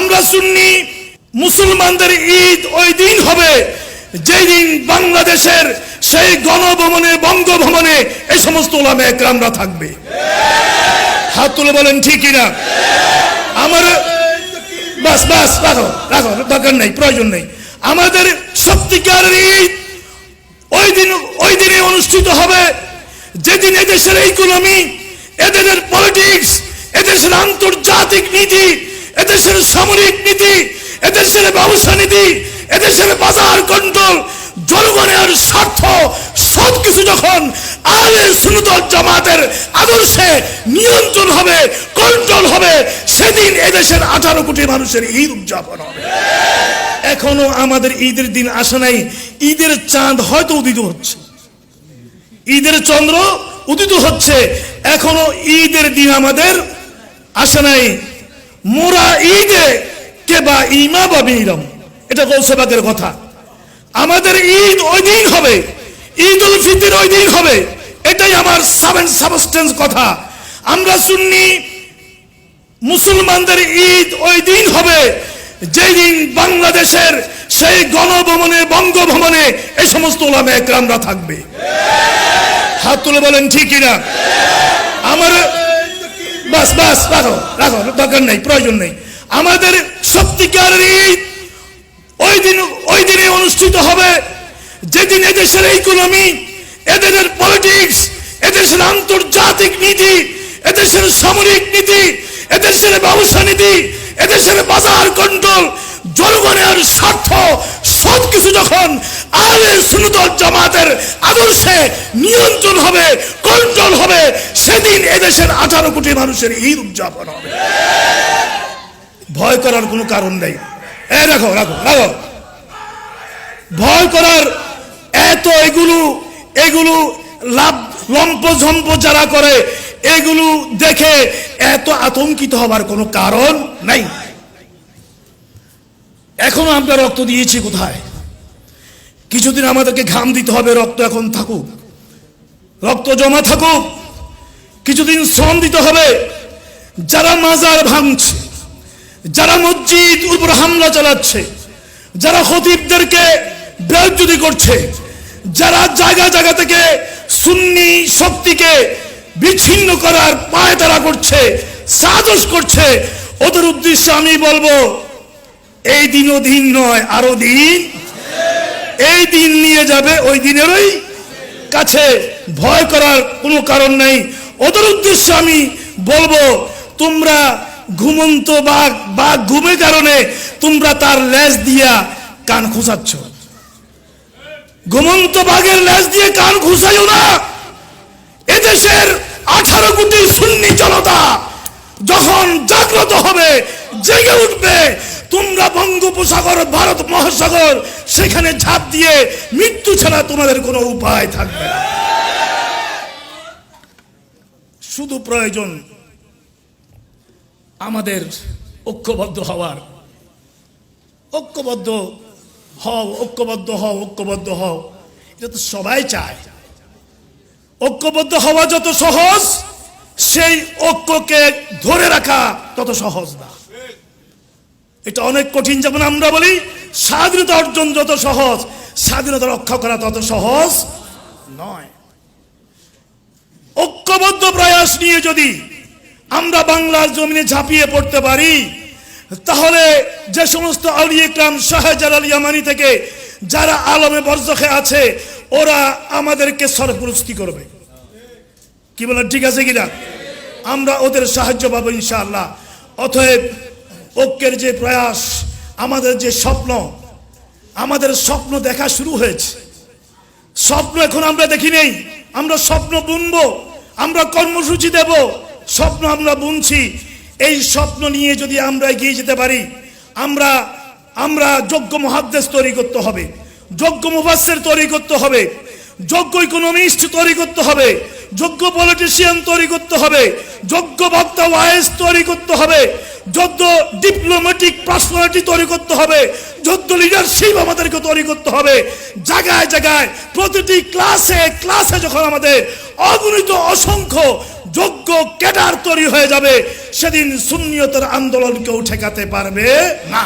আমরা সুন্নি মুসলমানদের ঈদ ওই দিন হবে যেই দিন বাংলাদেশের সেই গণভবনে বঙ্গভবনে এই সমস্ত উলামা একরামরা থাকবে। হাত তুলে বলেন ঠিক কিনা? আমার বাস বাস রাখো রাখো, দরকার নেই, প্রয়োজন নেই। আমাদের সত্যিকারের ঈদ ওই দিনে অনুষ্ঠিত হবে যেদিন এদেশের ইকোনমি, এদেশের পলিটিক্স, এদেশের আন্তর্জাতিক নীতি, এদেশের সামরিক নীতি, এদেশের ব্যবসা নীতি, এদেশের বাজার কন্ট্রোল, জনগণের স্বার্থ সবকিছু যখন আহলে সুন্নাত ওয়াল জামাতের আদর্শে নিয়ন্ত্রণ হবে, কন্ট্রোল হবে, সেদিন এদেশের 18 কোটি মানুষের ঈদ উদযাপন হবে। এখনো আমাদের ঈদের দিন আসে নাই। ঈদের চাঁদ হয়তো উদিত হচ্ছে, ঈদের চন্দ্র উদিত হচ্ছে, এখনো ঈদের দিন আমাদের আসে নাই। মোরা ঈদে কে বা ইমা বা বিরম, এটা গৌসেবাগের কথা। আমাদের ঈদ ওই দিন হবে, ঈদ উল ফিতর ওই দিন হবে, এটাই আমার সাবস্টেন্স কথা। আমরা সুন্নি মুসলমানদের ঈদ ওই দিন হবে যেই দিন বাংলাদেশের সেই গণভবনে বঙ্গভবনে এই সমস্ত উলামা একরামরা থাকবে। হাত তুলে বলেন ঠিক কিনা? আমার বাস বাস রাখো রাখো, দরকার নেই, প্রয়োজন নেই। আমাদের সত্যিকারের ঈদ ওই দিনে অনুষ্ঠিত হবে যেদিন এদেশের ইকোনমি, এদেশের পলিটিক্স, এদেশের আন্তর্জাতিক নীতি, এদেশের সামরিক নীতি, এদেশের ব্যবসা নীতি, এদেশের বাজার কন্ট্রোল, জনগণের স্বার্থ সবকিছু যখন আহলে সুন্নাত ওয়াল জামাতের আদর্শে নিয়ন্ত্রণ হবে, কন্ট্রোল হবে, সেদিন এদেশের 18 কোটি মানুষের ঈদ উদযাপন হবে। ভয় করার কোনো কারণ নেই। রাখো রাখো রাখো, ভয় করার এত এগুলো লাভ লম্পঝম্প যারা করে এগুলো দেখে এত আতঙ্কিত হবার কোনো কারণ নাই। এখনো আমরা রক্ত দিয়েছি কোথায়? কিছুদিন আমাদেরকে ঘাম দিতে হবে, রক্ত এখন থাকুক, রক্ত জমা থাকুক, কিছুদিন শ্রম দিতে হবে। যারা মাজার ভাঙছে, যারা মসজিদ উপর হামলা চালাচ্ছে, যারা খতিবদেরকে বেইজ্জতি করছে, যারা জায়গা জায়গা থেকে সুন্নি শক্তিকে বিচ্ছিন্ন করার পায়তারা করছে, সাজশ করছে, ওদের উদ্দেশ্যে আমি বলবো এই দিনও দিন নয়, আরো দিন। এই দিন নিয়ে যাবে ওই দিনেরই কাছে। ভয় করার কোনো কারণ নেই। ওদের উদ্দেশ্যে আমি বলবো তোমরা ঘুমন্ত বাঘ ঘুমের কারণে তোমরা তার লেজ দিয়া কান খুঁচাচ্ছ। ঘুমন্ত বাঘের লেজ দিয়ে কান খুঁচাইও না। এদেশের 18 কোটি সুন্নি জনতা যখন জাগ্রত হবে, জেগে উঠবে, তোমরা বঙ্গোপসাগর, ভারত মহাসাগর, সেখানে ঝাঁপ দিয়ে মৃত্যু ছাড়া তোমাদের কোনো উপায় থাকবে না। শুধু প্রয়োজন আমাদের ঐক্যবদ্ধ হওয়ার। ঐক্যবদ্ধ হও, ঐক্যবদ্ধ হও, ঐক্যবদ্ধ হও, এটা তো সবাই চায়। ঐক্যবদ্ধ হওয়া যত সহজ, সেই ঐক্যকে ধরে রাখা তত সহজ না। এটা অনেক কঠিন। যেমন আমরা বলি স্বাধীনতা অর্জন যত সহজ, স্বাধীনতা রক্ষা করা তত সহজ নয়। ঐক্যবদ্ধ প্রয়াস নিয়ে যদি আমরা বাংলার জমিনে ঝাঁপিয়ে পড়তে পারি, তাহলে যে সমস্ত আউলিয়া ইকরাম শাহজালাল ইয়ামানি থেকে যারা আলমে বরজখে আছে, ওরা আমাদেরকে সরপুরস্তি করবে। কি বলেন, ঠিক আছে কিনা? আমরা ওদের সাহায্য পাবো ইনশাআল্লাহ। অতএব ঐক্যের যে প্রয়াস, আমাদের যে স্বপ্ন, আমাদের স্বপ্ন দেখা শুরু হয়েছে। স্বপ্ন এখন আমরা দেখি নেই, আমরা স্বপ্ন বুনবো, আমরা কর্মসূচি দেব, স্বপ্ন আমরা বুনছি। এই স্বপ্ন নিয়ে যদি আমরা এগিয়ে যেতে পারি, আমরা যোগ্য মুহাদ্দিস তৈরি করতে হবে, যোগ্য মুফাসসির তৈরি করতে হবে, যোগ্য ইকোনমিস্ট তৈরি করতে হবে, যোগ্য পলিটিশিয়ান তৈরি করতে হবে, যোগ্য বক্তা ওয়াইজ তৈরি করতে হবে, যোগ্য ডিপ্লোম্যাটিক পার্সোনালিটি তৈরি করতে হবে, যোগ্য লিডারশিপ আমাদেরকে তৈরি করতে হবে। জায়গায় জায়গায় প্রতিটি ক্লাসে ক্লাসে যখন আমাদের অগণিত অসংখ্য যোগ্য ক্যাডার তৈরি হয়ে যাবে, সেদিন সুন্নিয়তের আন্দোলনকেও ঠেকাতে পারবে না।